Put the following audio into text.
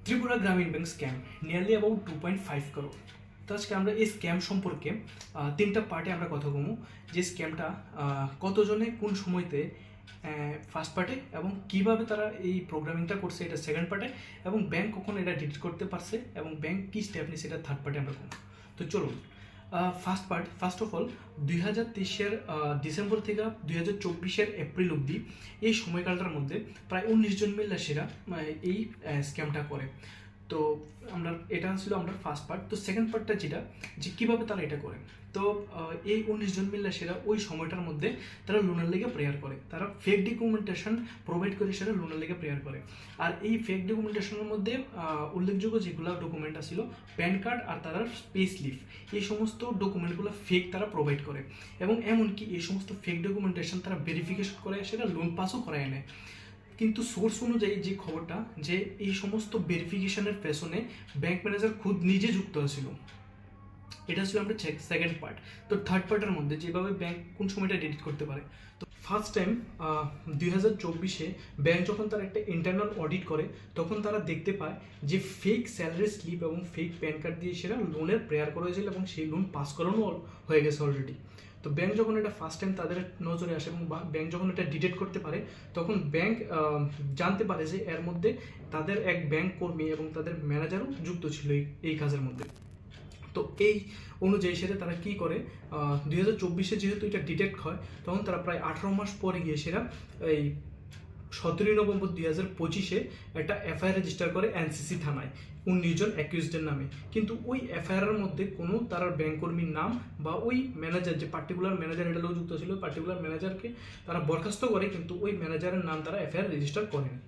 ত্রিপুরা গ্রামীণ bank scam nearly about 2.5 crore. তো আজকে আমরা এই স্ক্যাম সম্পর্কে তিনটা পার্টে আমরা কথা বলবো, যে স্ক্যামটা কতজনে কোন সময়তে ফার্স্ট পার্টে, এবং কিভাবে তারা এই প্রোগ্রামিংটা করছে এটা সেকেন্ড পার্টে, এবং ব্যাংক কখন এটা ডিলিট করতে পারছে এবং ব্যাংক কী স্টেপ নিচ্ছে এটা থার্ড পার্টে আমরা করবো। তো চলুন, ফার্স্ট অফ অল 2023-এর ডিসেম্বর থেকে 2024-এর এপ্রিল অবধি এই সময়কালটার মধ্যে প্রায় 19 জন মিল্লাসীরা এই স্ক্যামটা করে। তো এটা ছিল আমরা ফার্স্ট পার্ট। তো সেকেন্ড পার্টটা যেটা, যে কীভাবে তারা এটা করে। তো এই 19 জন মিল্লাসীরা ওই সময়টার মধ্যে তারা লোনের লেগে প্রেয়ার করে, তারা ফেক ডকুমেন্টেশন প্রোভাইড করে সেটা লোনের লেগে প্রেয়ার করে। আর এই ফেক ডকুমেন্টেশনের মধ্যে উল্লেখযোগ্য যেগুলো ডকুমেন্ট ছিল প্যান কার্ড আর তারা পে স্লিপ, এই সমস্ত ডকুমেন্টগুলো ফেক তারা প্রোভাইড করে, এবং এমনকি এই সমস্ত ফেক ডকুমেন্টেশন তারা ভেরিফিকেশন করে সেটা লোন পাসও করায় নেয়। কিন্তু সোর্স অনুযায়ী যে খবরটা, যে এই সমস্ত ভেরিফিকেশনের পেছনে ব্যাংক ম্যানেজার খুদ নিজে যুক্ত ছিল, এটা ছিল আমরা সেকেন্ড পার্ট। তো থার্ড পার্টের মধ্যে যেভাবে ব্যাংক কোন সময়টা ডিলিট করতে পারে। তো ফার্স্ট টাইম 2024-এ ব্যাংক যখন তারা একটা ইন্টারনাল অডিট করে, তখন তারা দেখতে পায় যে ফেক স্যালারি স্লিপ এবং ফেক প্যান কার্ড দিয়ে সেটা লোনের প্রেয়ার করা হয়েছিল এবং সেই লোন পাস করানো হয়ে গেছে অলরেডি। তো ব্যাংক যখন এটা ফার্স্ট টাইম তাদের নজরে আসে এবং ব্যাংক যখন এটা ডিটেক্ট করতে পারে, তখন ব্যাংক জানতে পারে যে এর মধ্যে তাদের এক ব্যাংক কর্মী এবং তাদের ম্যানেজারও যুক্ত ছিল এই কাজের মধ্যে। তো এই অনুযায়ী সেটা তারা কী করে, 2024-এ যেহেতু এটা ডিটেক্ট হয়, তখন তারা প্রায় 18 মাস পরে গিয়ে সেটা এই 17 নভেম্বর 2025-এ একটা এফআইআর রেজিস্টার করে এনসিসি থানায় 19 জন অ্যাকিউজডের নামে। কিন্তু ওই এফআইআরের মধ্যে কোনো তার ব্যাংক কর্মীর নাম বা ওই ম্যানেজার, যে পার্টিকুলার ম্যানেজার এটা যুক্ত ছিল, পার্টিকুলার ম্যানেজারকে তারা বরখাস্ত করে, কিন্তু ওই ম্যানেজারের নাম তারা এফআইআর রেজিস্টার করেনি।